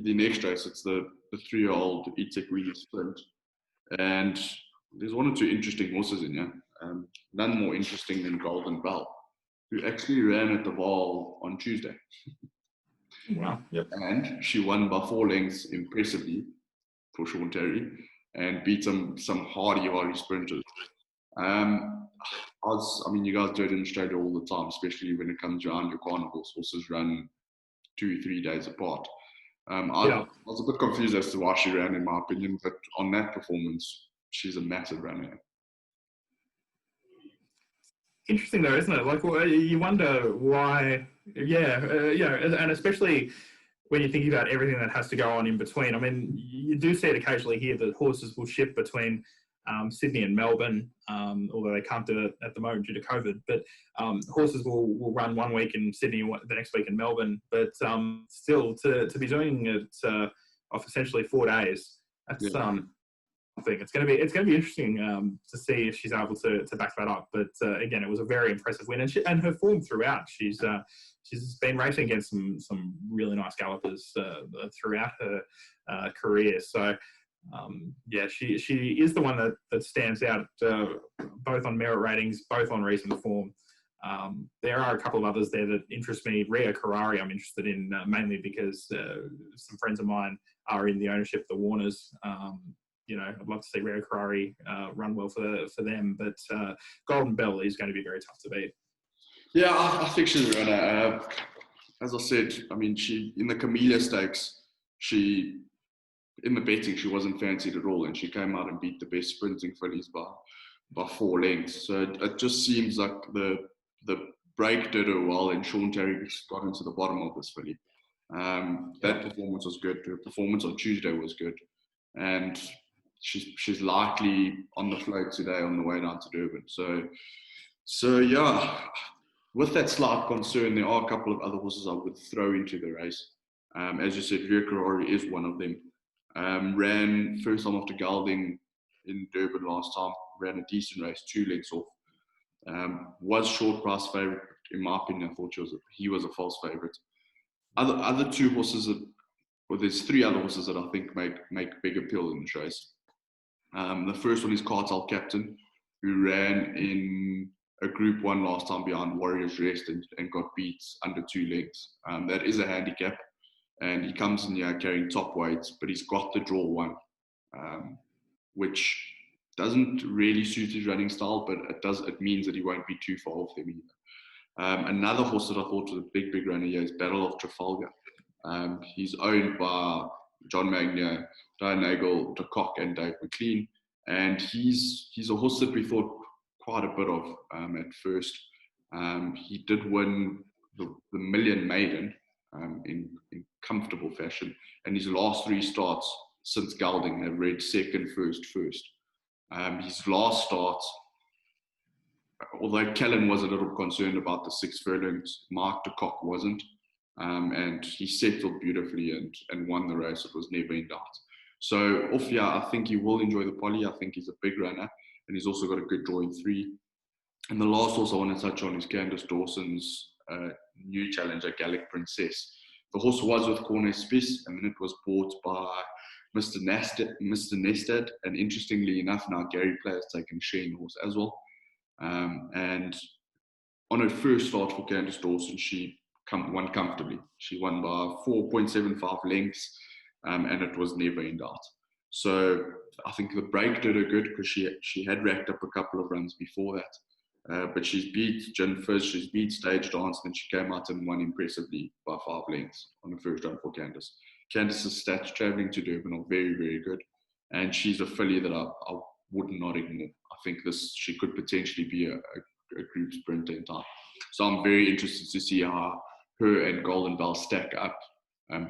the next race, it's the 3-year-old Ethekwini Sprint. And there's one or two interesting horses in here. None more interesting than Golden Bell, who actually ran at the Vaal on Tuesday. Wow. Yep. And she won by 4 lengths impressively for Sean Terry and beat some hardy sprinters. You guys do it in Australia all the time, especially when it comes around your carnivals. Horses run 2-3 days apart. I was a bit confused as to why she ran, in my opinion, but on that performance, she's a massive runner. Interesting though, isn't it? Like, you wonder why. And especially when you're thinking about everything that has to go on in between. I mean, you do see it occasionally here that horses will shift between Sydney and Melbourne, although they can't do it at the moment due to COVID. But horses will run one week in Sydney, the next week in Melbourne. But still, to be doing it off essentially 4 days, that's I think it's going to be interesting to see if she's able to back that up. But again, it was a very impressive win, and her form throughout. She's been racing against some really nice gallopers throughout her career. So she is the one that stands out both on merit ratings, both on recent form. There are a couple of others there that interest me. Rio Carrari I'm interested in mainly because some friends of mine are in the ownership of the Warners. I'd love to see Rio Carrari run well for them, but Golden Bell is going to be very tough to beat. Yeah, I think she's a runner. As I said, she in the Camellia Stakes, in the betting, she wasn't fancied at all, and she came out and beat the best sprinting fillies by 4 lengths. So it just seems like the break did her well, and Sean Terry got into the bottom of this filly. That performance was good. Her performance on Tuesday was good, and she's likely on the float today on the way down to Durban. So yeah, with that slight concern, there are a couple of other horses I would throw into the race. As you said, Rio Carrari is one of them. Ran first time after gelding in Durban last time, ran a decent race, 2 lengths off. Was short price favourite, in my opinion. I thought he was a false favourite. Other 2 horses, there's 3 other horses that I think make big appeal in this race. The first one is Cartel Captain, who ran in a Group 1 last time behind Warriors Rest and got beat under 2 lengths. That is a handicap, and he comes in here carrying top weights, but he's got the draw 1, which doesn't really suit his running style, but it means that he won't be too far off them either. Another horse that I thought was a big runner here is Battle of Trafalgar. He's owned by John Magnier, Diane Nagel, De Kock, and Dave McLean, and he's a horse that we thought quite a bit of at first. He did win the Million Maiden in comfortable fashion, and his last 3 starts since gelding have read second, first. His last start, although Kellen was a little concerned about the 6 furlongs, Mark De Kock wasn't. And he settled beautifully and won the race. It was never in doubt. So I think he will enjoy the poly. I think he's a big runner, and he's also got a good draw in 3. And the last horse I want to touch on is Candace Dawson's new challenger, Gallic Princess. The horse was with Corne Spies, and then it was bought by Mr. Nestad. And interestingly enough, now Gary Player has taken share in the horse as well. And on her first start for Candace Dawson, she won comfortably. She won by 4.75 lengths, and it was never in doubt. So I think the break did her good because she had racked up a couple of runs before that. But she's beat Gin Fizz, she's beat Stage Dance, and she came out and won impressively by 5 lengths on the first run for Candace. Candace's stats travelling to Durban are very, very good, and she's a filly that I would not ignore. I think she could potentially be a group sprinter in time. So I'm very interested to see how her and Golden Bell stack up,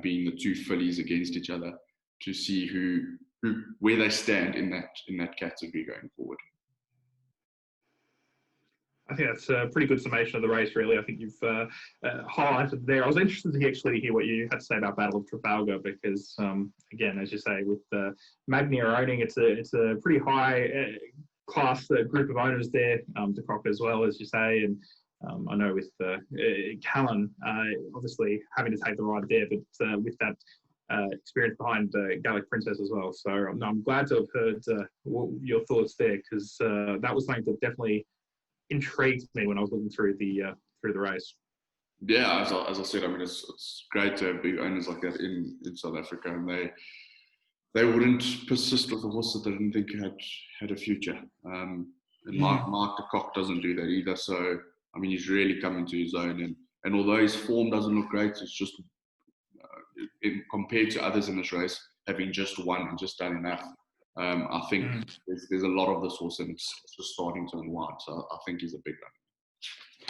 being the 2 fillies against each other, to see where they stand in that category going forward. I think that's a pretty good summation of the race, really. I think you've highlighted there. I was interested to hear what you had to say about Battle of Trafalgar because, again, as you say, with Magnier owning, it's a pretty high class group of owners there, De Kock as well, as you say, and I know with Callan, obviously having to take the ride there, but with that experience behind Gallic Princess as well. So I'm glad to have heard your thoughts there, because that was something that definitely intrigued me when I was looking through the race. Yeah, as I said, I mean, it's great to have big owners like that in South Africa, and they wouldn't persist with a horse that they didn't think had a future. And Mark the Cock doesn't do that either. So I mean, he's really come into his own, and although his form doesn't look great, it's just compared to others in this race, having just won and just done enough. I think there's a lot of this horse, and it's just starting to unwind. So I think he's a big one.